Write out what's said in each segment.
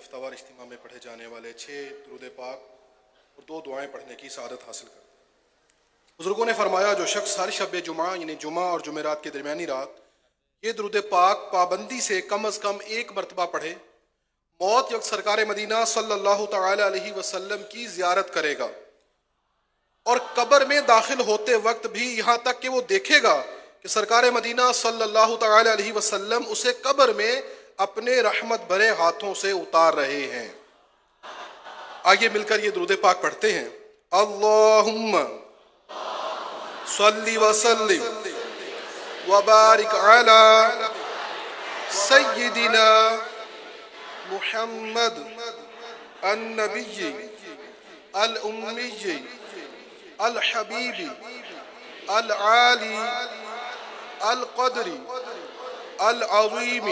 ہفتہ وار اجتماع میں پڑھے جانے والے 6 درود پاک اور 2 دعائیں پڑھنے کی سعادت حاصل کرتے ہیں۔ بزرگوں نے فرمایا جو شخص ہر شب جمعہ یعنی جمعہ اور جمعرات کے درمیانی رات یہ درود پاک پابندی سے کم از کم 1 مرتبہ پڑھے، موت وقت سرکار مدینہ صلی اللہ تعالی علیہ وسلم کی زیارت کرے گا، اور قبر میں داخل ہوتے وقت بھی یہاں تک کہ وہ دیکھے گا کہ سرکار مدینہ صلی اللہ تعالی علیہ وسلم اسے قبر میں اپنے رحمت بھرے ہاتھوں سے اتار رہے ہیں۔ آئیے مل کر یہ درود پاک پڑھتے ہیں۔ اللہم صلی وسلم وبارک علی سیدنا محمد النبی الامی الحبیب العالی القدر العظیم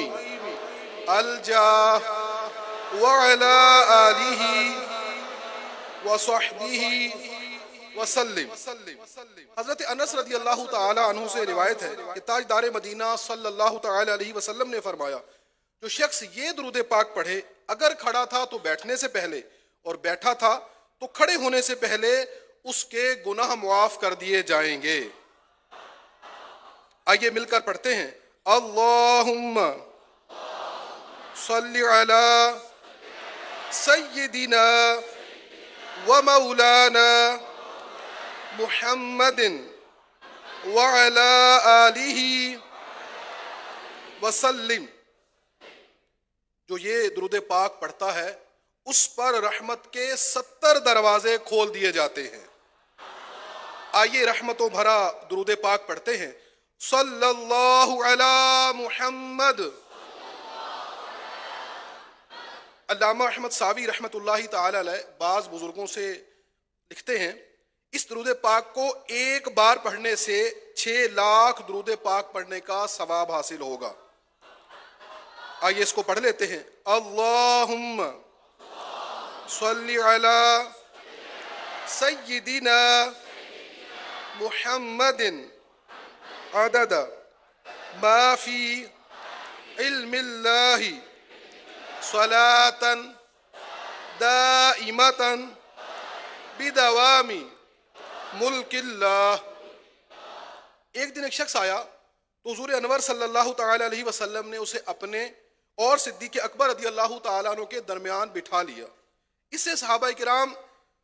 الجاہ وعلی آلہ وصحبہ وسلم۔ حضرت انس رضی اللہ تعالی عنہ سے روایت ہے کہ تاجدار مدینہ صلی اللہ تعالی علیہ وسلم نے فرمایا جو شخص یہ درود پاک پڑھے اگر کھڑا تھا تو بیٹھنے سے پہلے اور بیٹھا تھا تو کھڑے ہونے سے پہلے اس کے گناہ معاف کر دیے جائیں گے۔ آئیے مل کر پڑھتے ہیں۔ اللہم صلی علی سیدنا و مولانا محمد وعلی آلہ وسلم۔ جو یہ درود پاک پڑھتا ہے اس پر رحمت کے 70 دروازے کھول دیے جاتے ہیں۔ آئیے رحمتوں بھرا درود پاک پڑھتے ہیں۔ صلی اللہ علی محمد۔ علامہ احمد ساوی رحمۃ اللہ تعالی علیہ بعض بزرگوں سے لکھتے ہیں اس درود پاک کو 1 بار پڑھنے سے 6 لاکھ درود پاک پڑھنے کا ثواب حاصل ہوگا۔ آئیے اس کو پڑھ لیتے ہیں۔ اللہم صلی علی سیدنا محمد عدد ما فی علم اللہ صلاة دائمة بدوام ملک اللہ۔ ایک دن ایک شخص آیا تو حضور انور صلی اللہ تعالی علیہ وسلم نے اسے اپنے اور صدیق اکبر رضی اللہ تعالیٰ عنہ کے درمیان بٹھا لیا۔ اس سے صحابہ کرام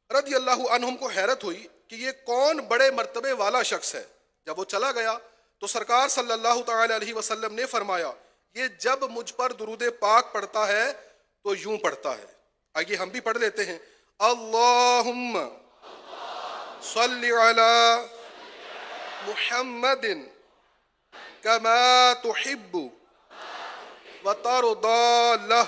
رضی اللہ عنہم کو حیرت ہوئی کہ یہ کون بڑے مرتبے والا شخص ہے۔ جب وہ چلا گیا تو سرکار صلی اللہ تعالی علیہ وسلم نے فرمایا یہ جب مجھ پر درود پاک پڑھتا ہے تو یوں پڑھتا ہے۔ آئیے ہم بھی پڑھ لیتے ہیں۔ اللہم صلی علی محمد کما تحب وترضى له۔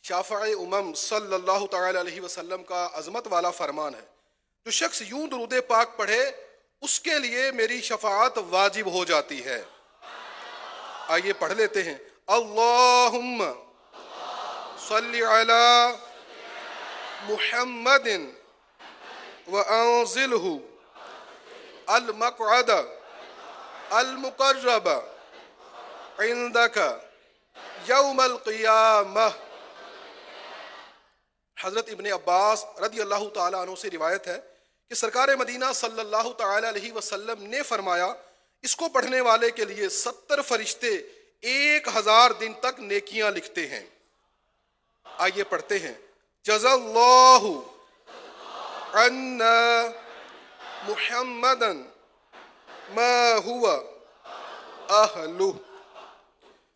شافع امم صلی اللہ تعالی علیہ وسلم کا عظمت والا فرمان ہے جو شخص یوں درود پاک پڑھے اس کے لیے میری شفاعت واجب ہو جاتی ہے۔ آئیے پڑھ لیتے ہیں۔ اللہم صلی علی محمد وانزلہ المقعد المقرب عندک یوم القیامہ۔ حضرت ابن عباس رضی اللہ تعالیٰ عنہ سے روایت ہے کہ سرکار مدینہ صلی اللہ تعالی علیہ وسلم نے فرمایا اس کو پڑھنے والے کے لیے 70 فرشتے 1000 دن تک نیکیاں لکھتے ہیں۔ آئیے پڑھتے ہیں۔ جزا اللہ عنا محمدا ما هو اہلہ۔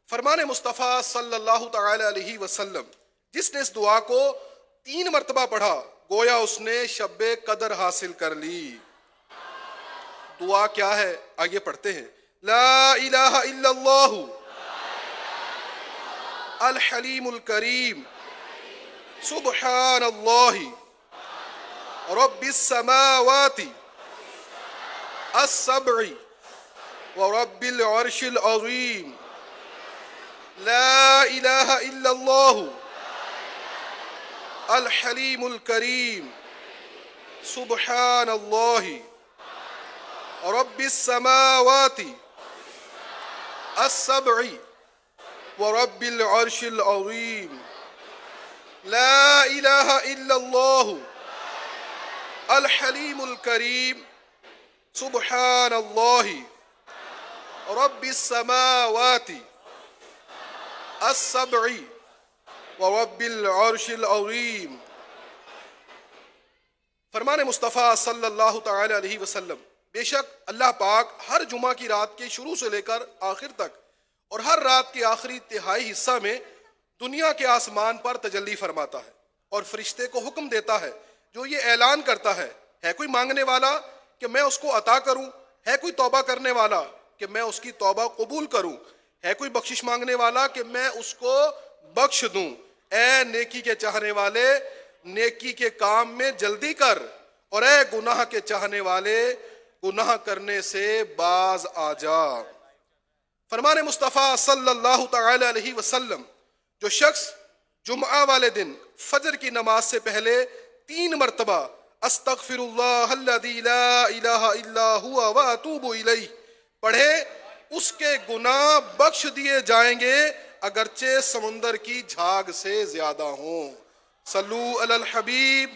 فرمان مصطفیٰ صلی اللہ تعالی علیہ وسلم جس نے اس دعا کو 3 مرتبہ پڑھا گویا اس نے شب قدر حاصل کر لی۔ دعا کیا ہے؟ آگے پڑھتے ہیں۔ لا الہ الا اللہ الحلیم الکریم سبحان اللہ رب السماوات السبع ورب العرش العظیم۔ لا الہ الا اللہ الحلیم الکریم سبحان اللہ رب السماوات السبع ورب العرش العظیم لا الہ الا اللہ الحلیم الکریم سبحان اللہ رب السماوات السبع ورب العرش العظیم۔ فرمان مصطفیٰ صلی اللہ تعالی علیہ وسلم، بے شک اللہ پاک ہر جمعہ کی رات کے شروع سے لے کر آخر تک اور ہر رات کے آخری تہائی حصہ میں دنیا کے آسمان پر تجلی فرماتا ہے اور فرشتے کو حکم دیتا ہے جو یہ اعلان کرتا ہے کوئی مانگنے والا کہ میں اس کو عطا کروں، ہے کوئی توبہ کرنے والا کہ میں اس کی توبہ قبول کروں، ہے کوئی بخشش مانگنے والا کہ میں اس کو بخش دوں۔ اے نیکی کے چاہنے والے نیکی کے کام میں جلدی کر، اور اے گناہ کے چاہنے والے گناہ کرنے سے باز آ جا۔ فرمان مصطفیٰ صلی اللہ تعالی علیہ وسلم، جو شخص جمعہ والے دن فجر کی نماز سے پہلے 3 مرتبہ استغفر اللہ الذی لا الہ الا ہوا واتوب الیہ پڑھے، اس کے گناہ بخش دیے جائیں گے اگرچہ سمندر کی جھاگ سے زیادہ ہوں۔ صلو علی الحبیب